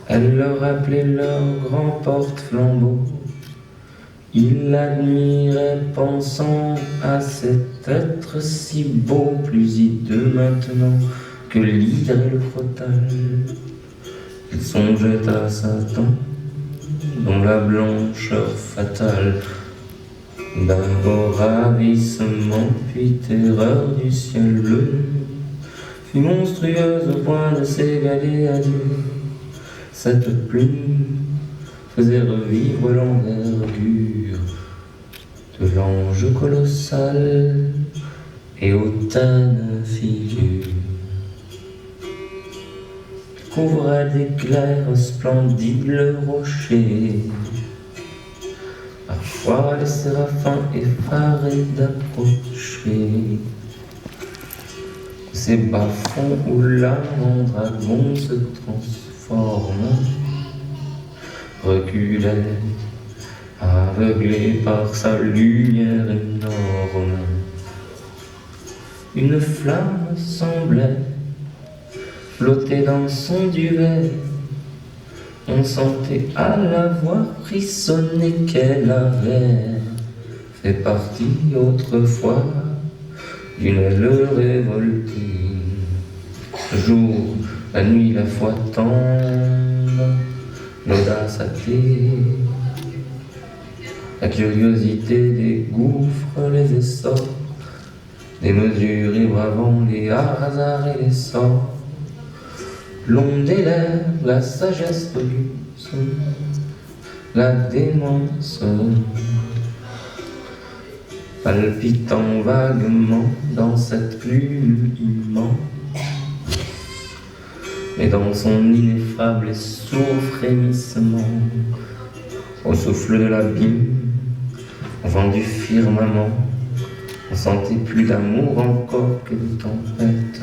Elle leur appelait leur grand porte-flambeau. Il l'admirait pensant à cet être si beau, plus hideux maintenant que l'hydre et le crotale. Il songeait à Satan, dont la blancheur fatale, d'abord ravissement, puis terreur du ciel bleu, fut monstrueuse au point de s'égaler à Dieu. Cette plume faisait revivre l'envergure de l'ange colossal et hautaine figure. Couvrait d'éclairs splendides le rocher. Parfois les séraphins effarés d'approcher ces bas-fonds où l'âme en dragon se transforme, reculait, aveuglé par sa lumière énorme. Une flamme semblait flotter dans son duvet. On sentait à la voir frissonner qu'elle avait fait partie autrefois d'une aile révoltée. Le jour, la nuit, la foi tendre, l'audace athée, la curiosité dégoufre les essors, des mesures et bravant les hasards et les sorts. L'onde et l'air, la sagesse douce, la démence, palpitant vaguement dans cette plume immense, mais dans son ineffable et sourd frémissement, au souffle de l'abîme, au vent du firmament, on sentait plus d'amour encore que de tempête.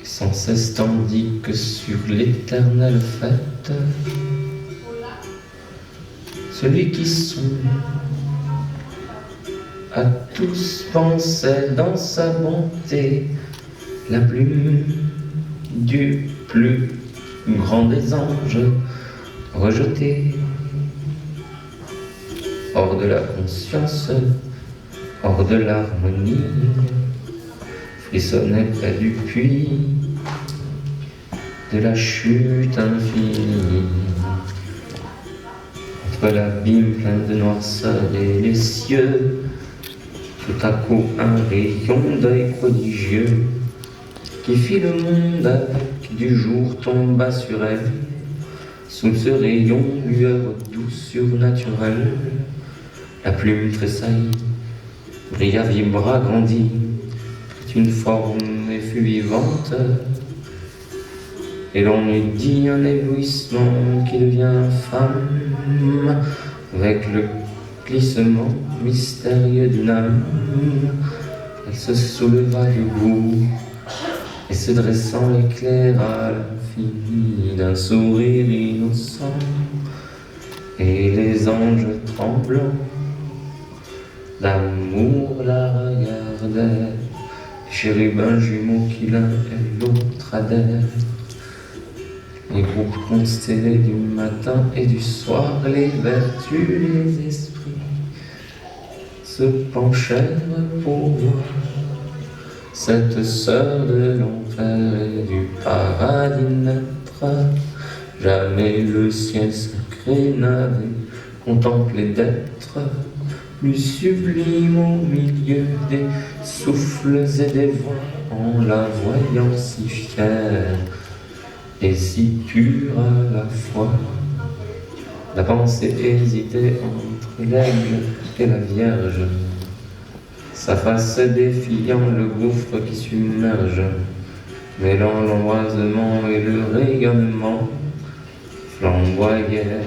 Sans cesse tandis que sur l'éternelle fête, celui qui songe à tous pensait dans sa bonté la plume du plus grand des anges rejeté hors de la conscience, hors de l'harmonie, frissonnait près du puits de la chute infinie. Entre l'abîme plein de noirceur et les cieux, tout à coup un rayon d'œil prodigieux qui fit le monde avec du jour tomba sur elle. Sous ce rayon, lueur douce surnaturelle, la plume tressaillit, brilla, vibra, grandit, une forme et fut vivante, et l'on eût dit un éblouissement qui devient femme, avec le glissement mystérieux d'une âme. Elle se souleva debout, et se dressant éclaira l'infini d'un sourire innocent, et les anges tremblants d'amour la regardaient. Chérubins jumeaux qui l'un et l'autre adhèrent, les groupes constellés du matin et du soir, les vertus, les esprits se penchèrent pour voir cette sœur de l'enfer et du paradis naître. Jamais le ciel sacré n'avait contemplé d'être plus sublime au milieu des souffles et des vents, en la voyant si fière et si pure à la fois. La pensée hésitait entre l'aigle et la Vierge, sa face défiant le gouffre qui submerge, mêlant l'embrasement et le rayonnement, flamboyait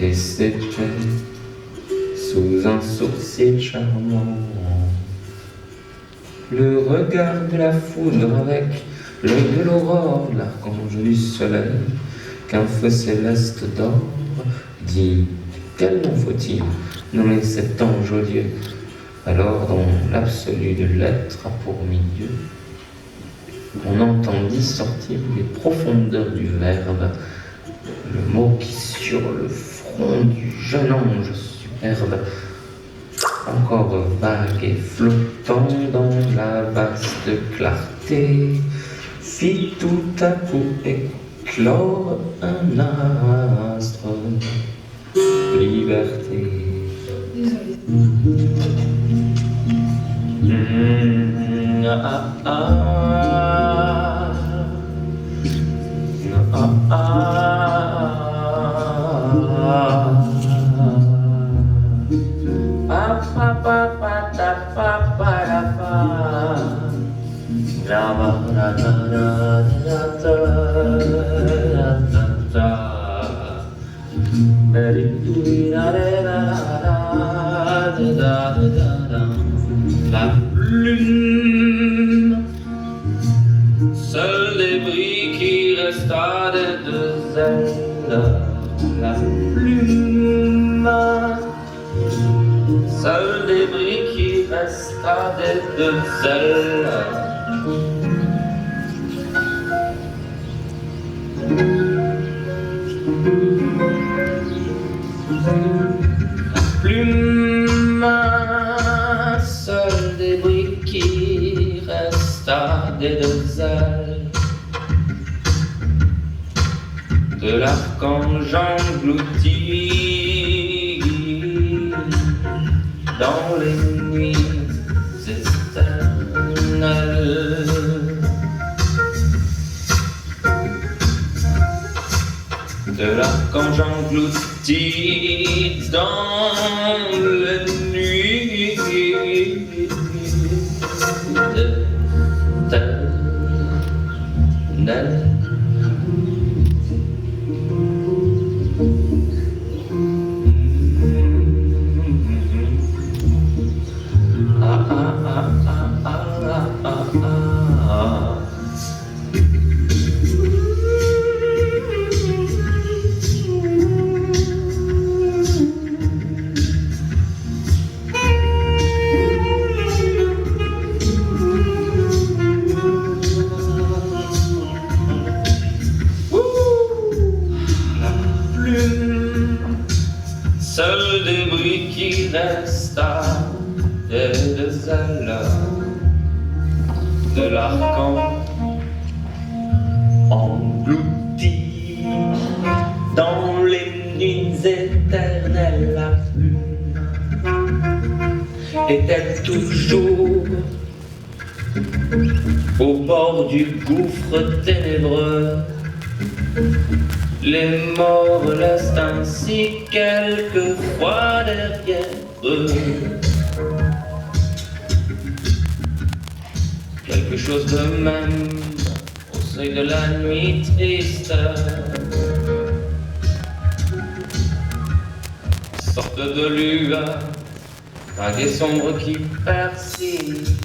et s'était sous un sourcil charmant. Le regard de la foudre avec l'œil de l'aurore, l'archange du soleil, qu'un feu céleste d'or dit quel nom faut-il nommer cet ange odieux, alors dans l'absolu de l'être a pour milieu. On entendit sortir des profondeurs du verbe, le mot qui sur le front du jeune ange superbe, encore vague et flottant dans la vaste clarté, fit tout à coup éclore un astre, liberté. La plume, seul débris qui resta des deux ailes. La plume, seul débris qui resta des deux ailes. Plume, seul débris qui resta des deux ailes de l'archange englouti dans les nuits éternelles. De l'archange englouti dans les nuits éternelles. Seul débris qui resta des deux ailes de l'archange englouti dans les nuits éternelles. La plume était toujours au bord du gouffre ténébreux. Les morts laissent ainsi quelquefois derrière eux quelque chose de même au seuil de la nuit triste, sorte de lueur vague et sombre qui persiste.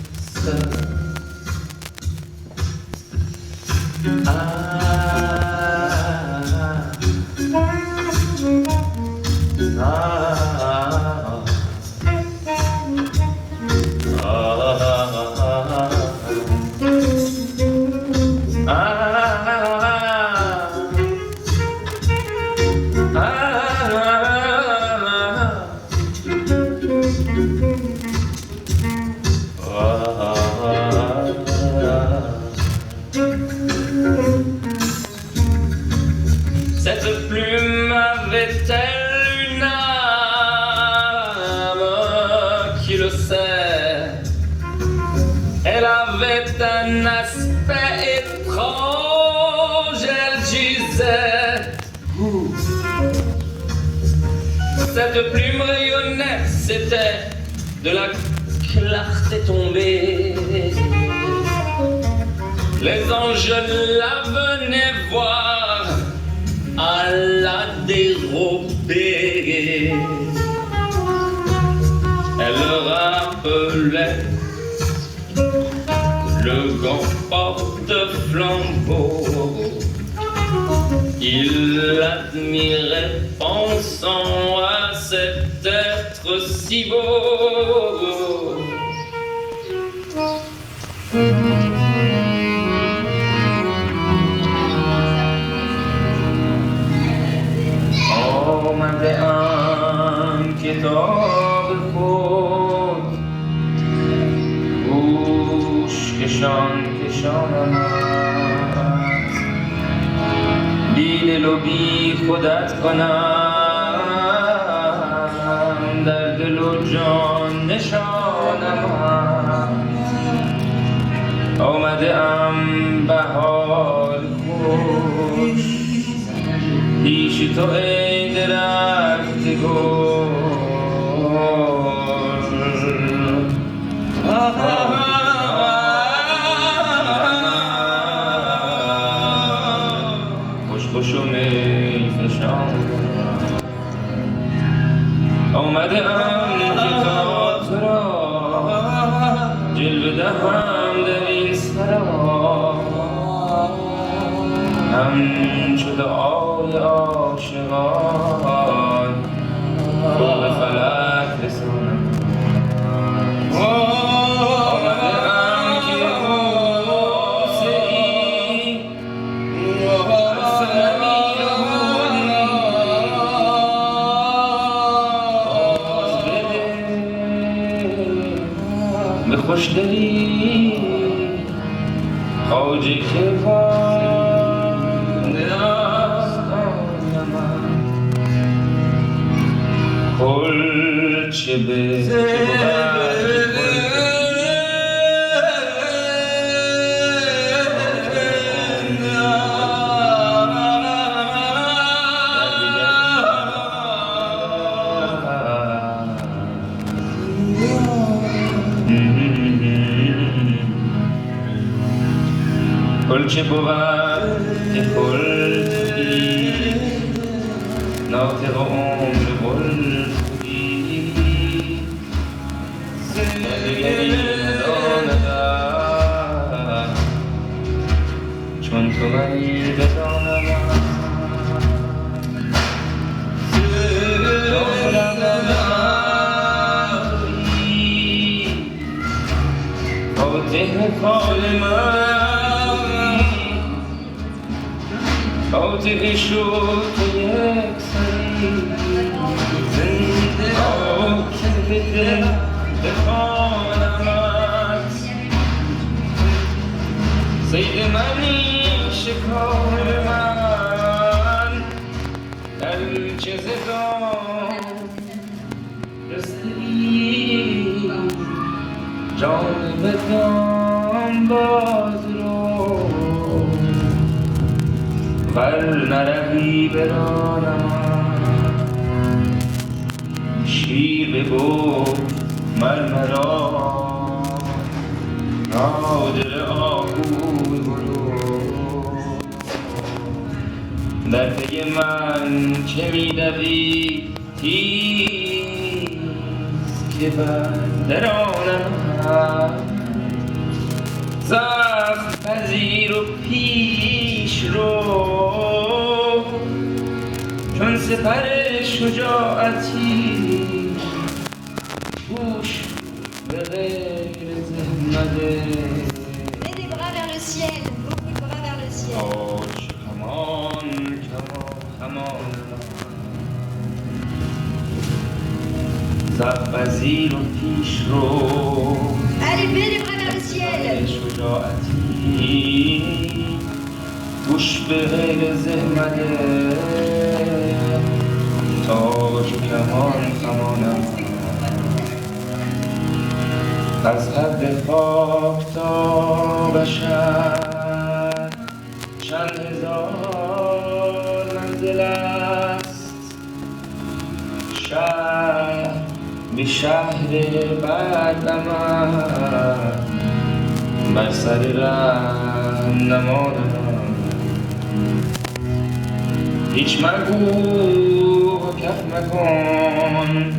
Cette plume avait-elle une âme? Qui le sait? Elle avait un aspect étrange, elle disait. Cette plume rayonnait, c'était de la clarté tombée. Les anges la venaient voir à la dérobée. Elle rappelait le grand porte-flambeau. Il l'admirait pensant à cet être si beau. جان کشانمت بی دل و بی خودت کنم در دل و جان نشانمت آمده ام بهار خوش پیش تو ای درخت گل خوش و می فشان آمده ام که تا تو را جلوه دهم در این سرا همچو دعای عاشقان رو به فلک رسانم آمده ام که بوسه ای از صنمی باز بده به خوشدلی خواجه که کل چه به کل چه بود که کل ناطق عمر گل تویی دیگری نداندم چون تو منی بدانم فاتح فال من فاتح شد تو یک سری زنده که بده بخوانمت صید منی شکار من در چه زدان رسیدی جان بدان باز رو ور نروی برانم شیر بگو مرمرا نادر آهوی برو در پی من چه می‌دوی تیز که بر درانم زخم پذیر و پیش رو چون سپر شجاعتی گوش به غیر زحمته Mets des bras vers le ciel, beaucoup de bras vers le ciel. کمان زخم پذیر و پیش رو Allez, mets des bras vers le ciel. شجاعتی گوش به غیر زحمته تاج و کمان خمانم از حد خاک تا بشر چند هزار منزل است شهر به شهر بعدمم بر سر ره نمانم هیچ مگو و کف مکن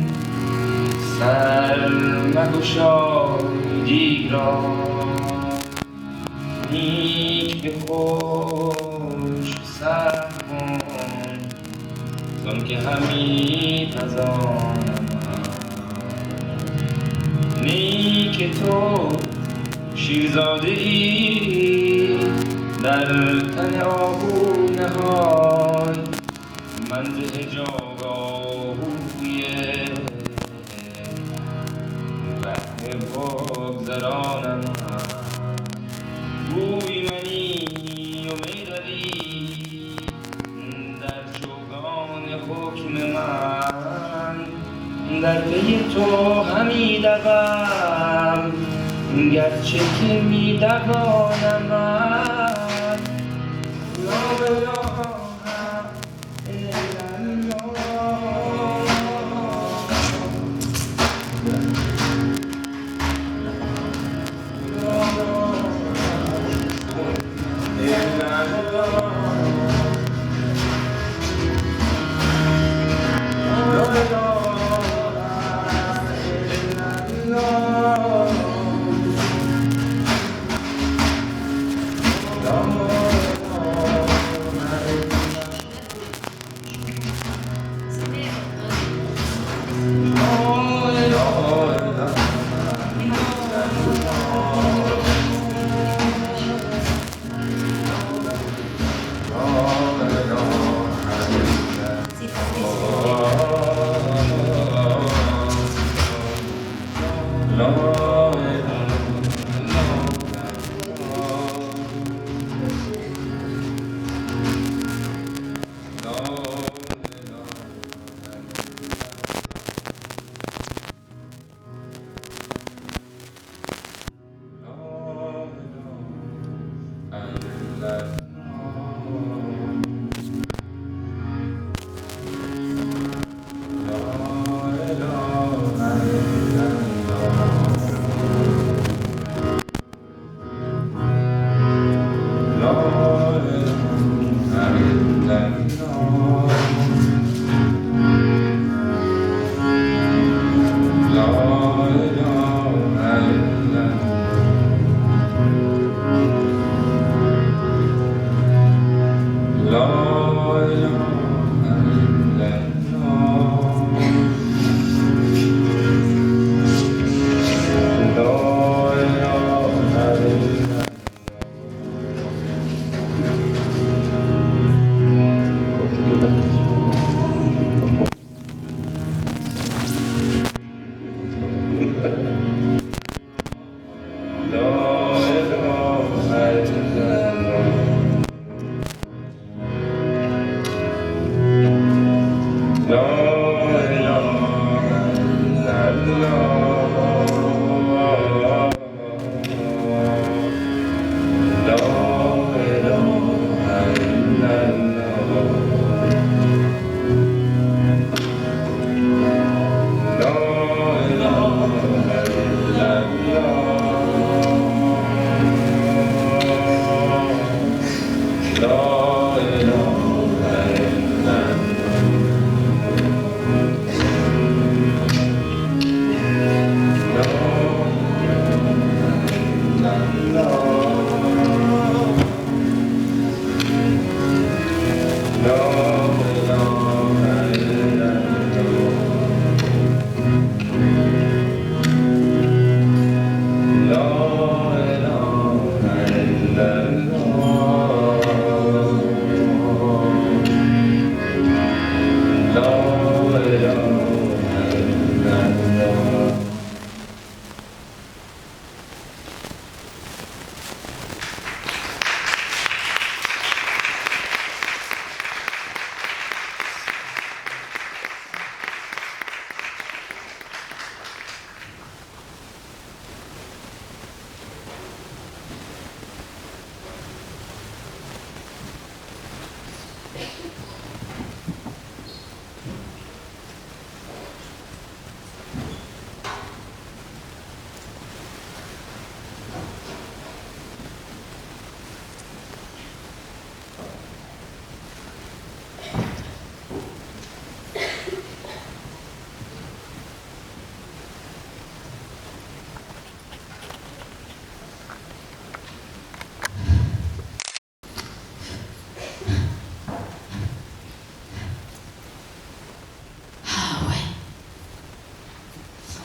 سر مگشای دیگ را نیک به خوش سر کن زن که همی پزانم نیک تو شیرزاده ای در تن آهو نهای من ز حجاب آهوی ره بگذرانم در پی تو همی دوم گرچه که می دوانم من لا اله الا الله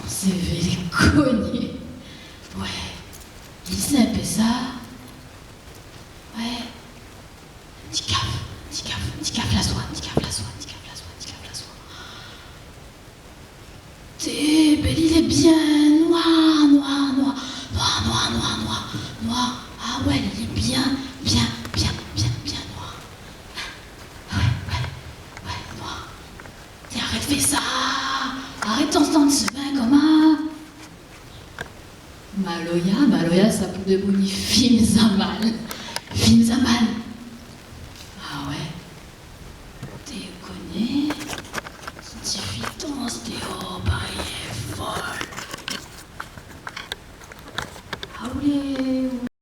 C'est les cogner. Ouais. Lisez un peu ça. Ouais. Petit caf la soie, T'es belle, il est bien noir. Ah ouais, il est bien noir. Ouais, noir. T'es arrête de faire ça. Ah arrête d'entendre ce bain comme un... Maloya, ça pour de boni film Zamal. Film Zamal. Ah ouais. Tu connais? Diffidence,